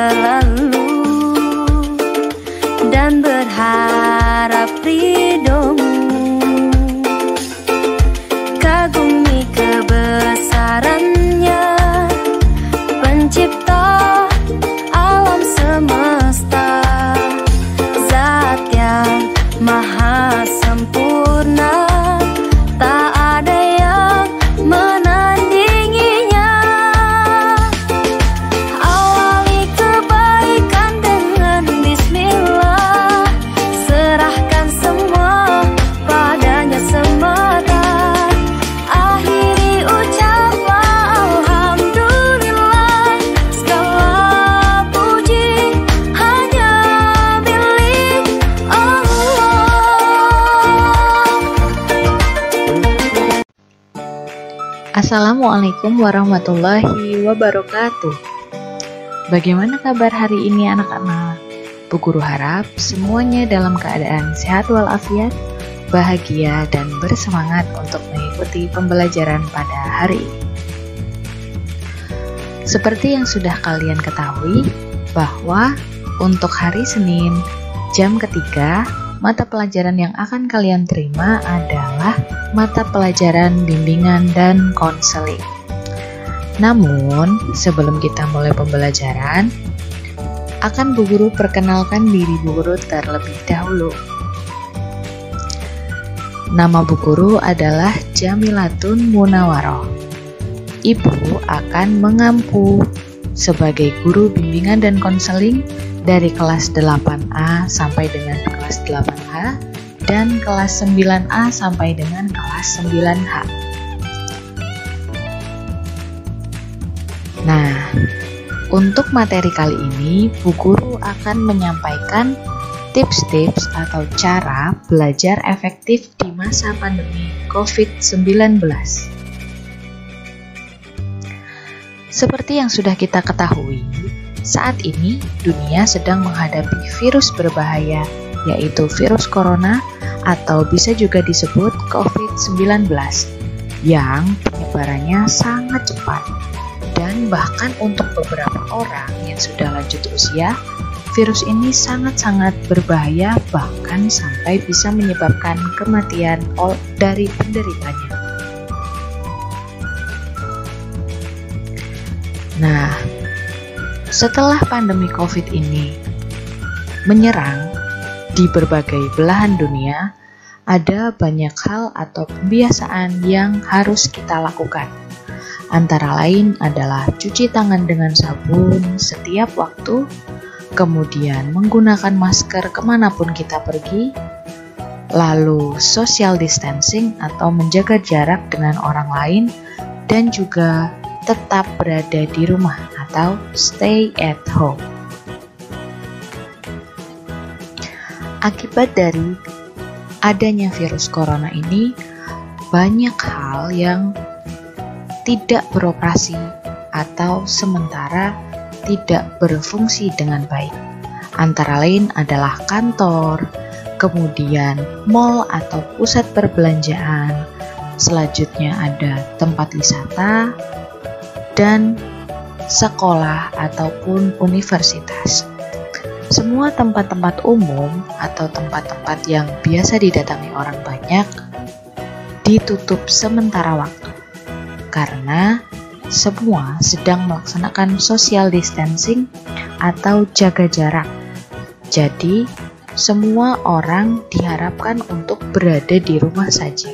berlalu dan berharap ridhomu. Kagumi kebesarannya, pencipta alam semesta, zat yang maha sempurna, tak ada yang menandinginya. Awali kebaikan dengan bismillah, serahkan semua padanya semata. Akhiri ucaplah alhamdulillah, segala puji hanya milik Allah. Assalamualaikum warahmatullahi wabarakatuh. Bagaimana kabar hari ini anak-anak? Bu Guru harap semuanya dalam keadaan sehat walafiat, bahagia dan bersemangat untuk mengikuti pembelajaran pada hari ini. Seperti yang sudah kalian ketahui bahwa untuk hari Senin jam ketiga, mata pelajaran yang akan kalian terima adalah mata pelajaran bimbingan dan konseling. Namun, sebelum kita mulai pembelajaran, akan Bu Guru perkenalkan diri Bu Guru terlebih dahulu. Nama Bu Guru adalah Jamilatun Munawaroh. Ibu akan mengampu sebagai guru bimbingan dan konseling dari kelas 8A sampai dengan kelas 8H dan kelas 9A sampai dengan kelas 9H. Nah, untuk materi kali ini, Bu Guru akan menyampaikan tips-tips atau cara belajar efektif di masa pandemi COVID-19. Seperti yang sudah kita ketahui, saat ini dunia sedang menghadapi virus berbahaya, yaitu virus corona atau bisa juga disebut COVID-19 yang penyebarannya sangat cepat. Dan bahkan untuk beberapa orang yang sudah lanjut usia, virus ini sangat-sangat berbahaya, bahkan sampai bisa menyebabkan kematian dari penderitanya. Nah, setelah pandemi COVID ini menyerang di berbagai belahan dunia, ada banyak hal atau kebiasaan yang harus kita lakukan. Antara lain adalah cuci tangan dengan sabun setiap waktu, kemudian menggunakan masker kemanapun kita pergi, lalu social distancing atau menjaga jarak dengan orang lain, dan juga tetap berada di rumah atau stay at home. Akibat dari adanya virus corona ini, banyak hal yang tidak beroperasi atau sementara tidak berfungsi dengan baik. Antara lain adalah kantor, kemudian mal atau pusat perbelanjaan, selanjutnya ada tempat wisata, dan sekolah ataupun universitas. Semua tempat-tempat umum atau tempat-tempat yang biasa didatangi orang banyak ditutup sementara waktu karena semua sedang melaksanakan social distancing atau jaga jarak. Jadi, semua orang diharapkan untuk berada di rumah saja.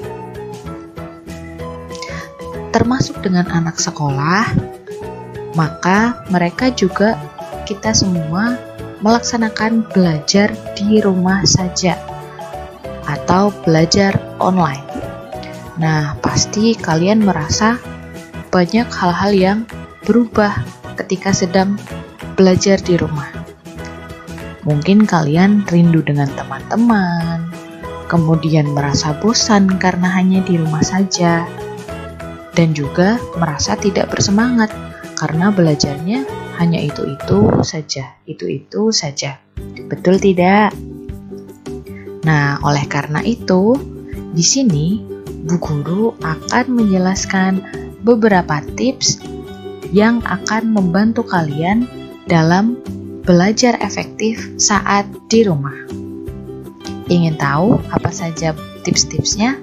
Termasuk dengan anak sekolah, maka mereka juga kita semua melaksanakan belajar di rumah saja atau belajar online. Nah, pasti kalian merasa banyak hal-hal yang berubah ketika sedang belajar di rumah. Mungkin kalian rindu dengan teman-teman, kemudian merasa bosan karena hanya di rumah saja, dan juga merasa tidak bersemangat karena belajarnya hanya itu-itu saja. Betul tidak? Nah, oleh karena itu, di sini Bu Guru akan menjelaskan beberapa tips yang akan membantu kalian dalam belajar efektif saat di rumah. Ingin tahu apa saja tips-tipsnya?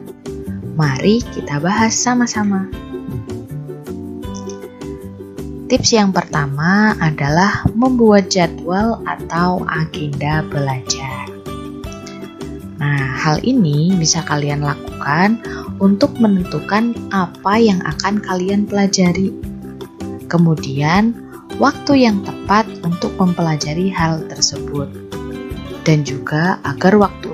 Mari kita bahas sama-sama. Tips yang pertama adalah membuat jadwal atau agenda belajar. Nah, hal ini bisa kalian lakukan untuk menentukan apa yang akan kalian pelajari. Kemudian, waktu yang tepat untuk mempelajari hal tersebut. Dan juga agar waktu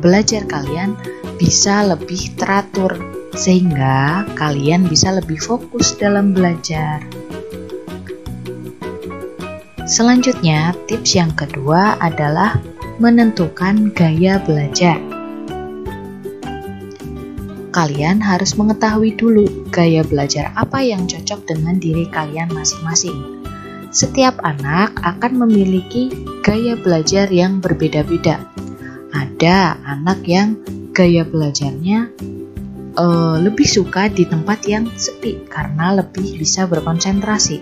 belajar kalian bisa lebih teratur, sehingga kalian bisa lebih fokus dalam belajar. Selanjutnya, tips yang kedua adalah menentukan gaya belajar. Kalian harus mengetahui dulu gaya belajar apa yang cocok dengan diri kalian masing-masing. Setiap anak akan memiliki gaya belajar yang berbeda-beda. Ada anak yang gaya belajarnya lebih suka di tempat yang sepi karena lebih bisa berkonsentrasi.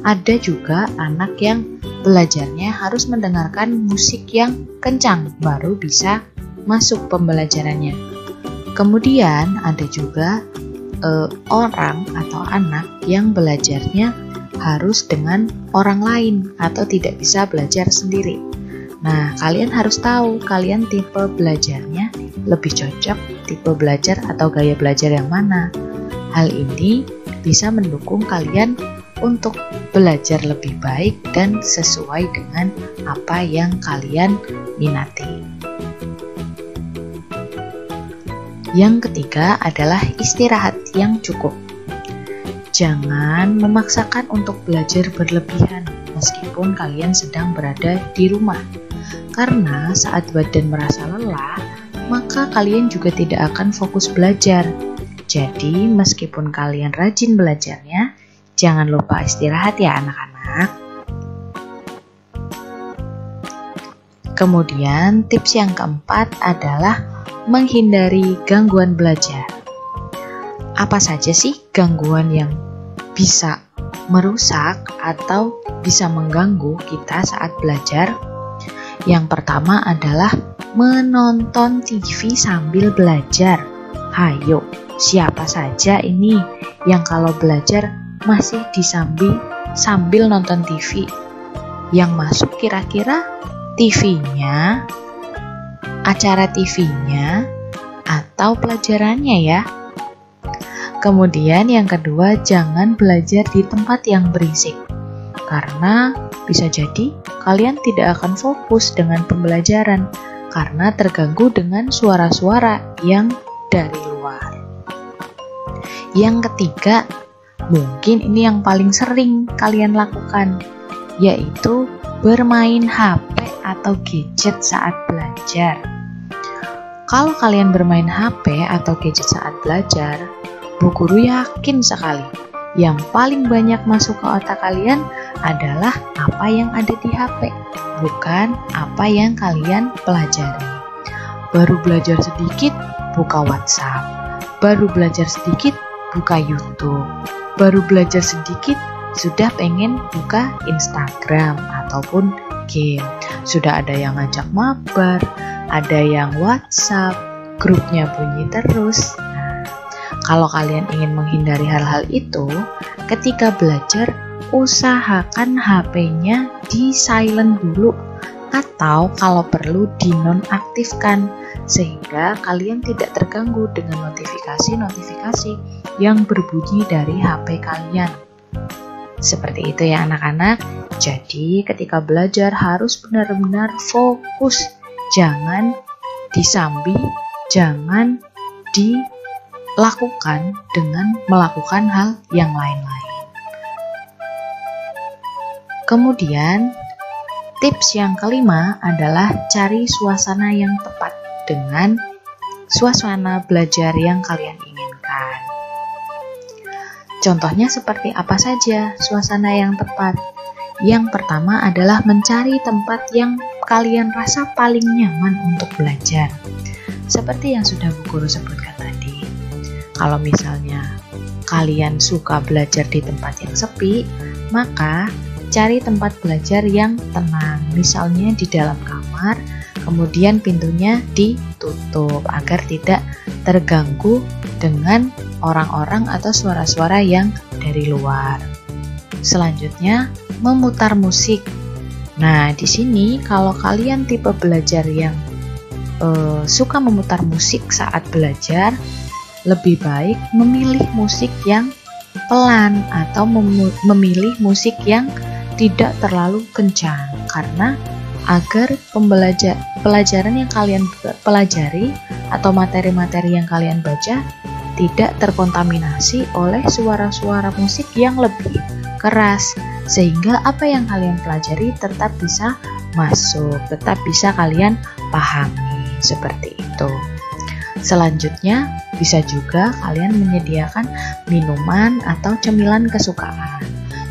Ada juga anak yang belajarnya harus mendengarkan musik yang kencang baru bisa masuk pembelajarannya. Kemudian ada juga orang atau anak yang belajarnya harus dengan orang lain atau tidak bisa belajar sendiri. Nah, kalian harus tahu kalian tipe belajarnya lebih cocok tipe belajar atau gaya belajar yang mana. Hal ini bisa mendukung kalian untuk belajar lebih baik dan sesuai dengan apa yang kalian minati. Yang ketiga adalah istirahat yang cukup. Jangan memaksakan untuk belajar berlebihan meskipun kalian sedang berada di rumah. Karena saat badan merasa lelah, maka kalian juga tidak akan fokus belajar. Jadi, meskipun kalian rajin belajarnya, jangan lupa istirahat ya anak-anak. Kemudian tips yang keempat adalah menghindari gangguan belajar. Apa saja sih gangguan yang bisa merusak atau bisa mengganggu kita saat belajar? Yang pertama adalah menonton TV sambil belajar. Hayo, siapa saja ini yang kalau belajar masih sambil nonton TV? Yang masuk kira-kira TV-nya, acara TV-nya, atau pelajarannya ya? Kemudian yang kedua, jangan belajar di tempat yang berisik. Karena bisa jadi kalian tidak akan fokus dengan pembelajaran karena terganggu dengan suara-suara yang dari luar. Yang ketiga, mungkin ini yang paling sering kalian lakukan, yaitu bermain HP atau gadget saat belajar. Kalau kalian bermain HP atau gadget saat belajar, Bu Guru yakin sekali yang paling banyak masuk ke otak kalian adalah apa yang ada di HP, bukan apa yang kalian pelajari. Baru belajar sedikit, buka WhatsApp. Baru belajar sedikit, buka YouTube. Baru belajar sedikit, sudah pengen buka Instagram ataupun game. Sudah ada yang ngajak mabar, ada yang WhatsApp, grupnya bunyi terus. Nah, kalau kalian ingin menghindari hal-hal itu, ketika belajar, usahakan HP-nya di silent dulu, atau kalau perlu dinonaktifkan, sehingga kalian tidak terganggu dengan notifikasi-notifikasi yang berbunyi dari HP kalian. Seperti itu ya anak-anak. Jadi ketika belajar harus benar-benar fokus, jangan disambi, jangan dilakukan dengan melakukan hal yang lain-lain. Kemudian tips yang kelima adalah cari suasana yang tepat dengan suasana belajar yang kalian inginkan. Contohnya seperti apa saja suasana yang tepat? Yang pertama adalah mencari tempat yang kalian rasa paling nyaman untuk belajar. Seperti yang sudah Bu Guru sebutkan tadi. Kalau misalnya kalian suka belajar di tempat yang sepi, maka cari tempat belajar yang tenang, misalnya di dalam kamar, kemudian pintunya ditutup agar tidak terganggu dengan orang-orang atau suara-suara yang dari luar. Selanjutnya, memutar musik. Nah, di sini kalau kalian tipe belajar yang suka memutar musik saat belajar, lebih baik memilih musik yang pelan atau memilih musik yang tidak terlalu kencang, karena agar pelajaran yang kalian pelajari atau materi-materi yang kalian baca tidak terkontaminasi oleh suara-suara musik yang lebih keras, sehingga apa yang kalian pelajari tetap bisa masuk, tetap bisa kalian pahami. Seperti itu. Selanjutnya, bisa juga kalian menyediakan minuman atau cemilan kesukaan.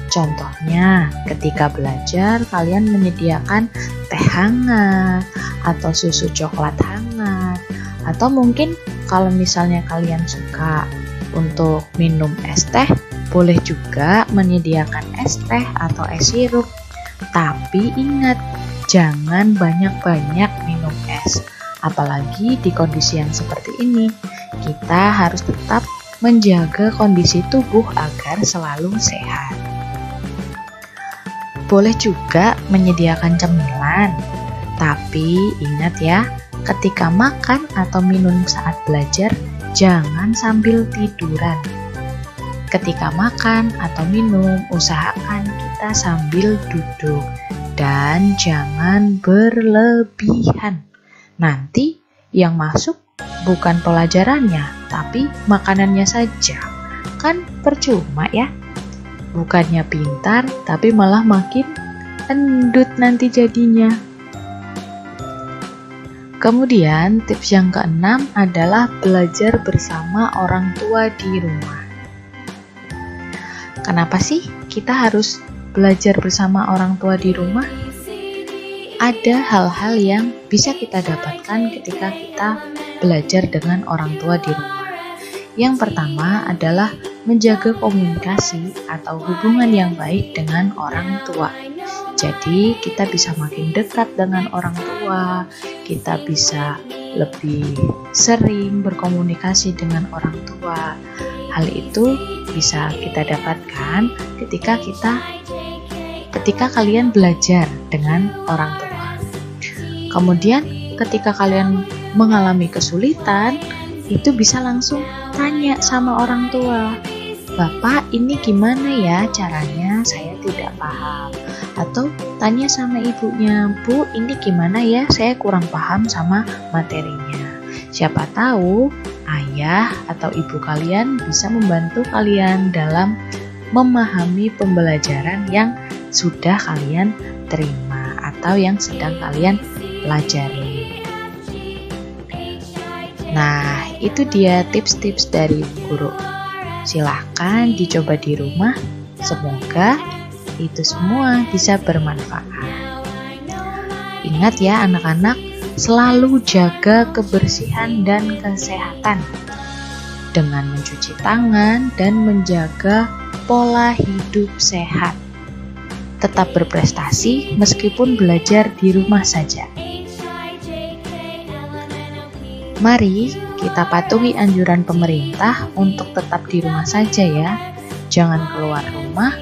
Contohnya, ketika belajar kalian menyediakan teh hangat atau susu coklat hangat, atau mungkin kalau misalnya kalian suka untuk minum es teh, boleh juga menyediakan es teh atau es sirup. Tapi ingat, jangan banyak-banyak minum es. Apalagi di kondisi yang seperti ini, kita harus tetap menjaga kondisi tubuh agar selalu sehat. Boleh juga menyediakan cemilan, tapi ingat ya, ketika makan atau minum saat belajar, jangan sambil tiduran. Ketika makan atau minum, usahakan kita sambil duduk dan jangan berlebihan. Nanti yang masuk bukan pelajarannya, tapi makanannya saja. Kan percuma ya. Bukannya pintar, tapi malah makin endut nanti jadinya. Kemudian tips yang keenam adalah belajar bersama orang tua di rumah. Kenapa sih kita harus belajar bersama orang tua di rumah? Ada hal-hal yang bisa kita dapatkan ketika kita belajar dengan orang tua di rumah. Yang pertama adalah menjaga komunikasi atau hubungan yang baik dengan orang tua. Jadi kita bisa makin dekat dengan orang tua, kita bisa lebih sering berkomunikasi dengan orang tua. Hal itu bisa kita dapatkan ketika kalian belajar dengan orang tua. Kemudian ketika kalian mengalami kesulitan, itu bisa langsung tanya sama orang tua. Bapak, ini gimana ya caranya? Saya tidak paham. Atau tanya sama ibunya, Bu, ini gimana ya? Saya kurang paham sama materinya. Siapa tahu ayah atau ibu kalian bisa membantu kalian dalam memahami pembelajaran yang sudah kalian terima atau yang sedang kalian pelajari. Nah, itu dia tips-tips dari guru. Silahkan dicoba di rumah. Semoga itu semua bisa bermanfaat. Ingat ya anak-anak, selalu jaga kebersihan dan kesehatan dengan mencuci tangan dan menjaga pola hidup sehat. Tetap berprestasi meskipun belajar di rumah saja. Mari kita patuhi anjuran pemerintah untuk tetap di rumah saja ya. Jangan keluar rumah,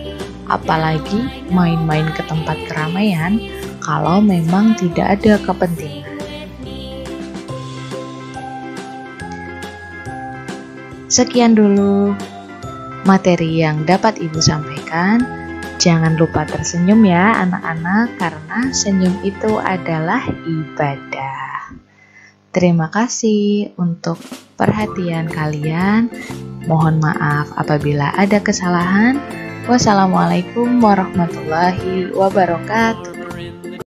apalagi main-main ke tempat keramaian kalau memang tidak ada kepentingan. Sekian dulu materi yang dapat Ibu sampaikan. Jangan lupa tersenyum ya anak-anak, karena senyum itu adalah ibadah. Terima kasih untuk perhatian kalian. Mohon maaf apabila ada kesalahan. Wassalamualaikum warahmatullahi wabarakatuh.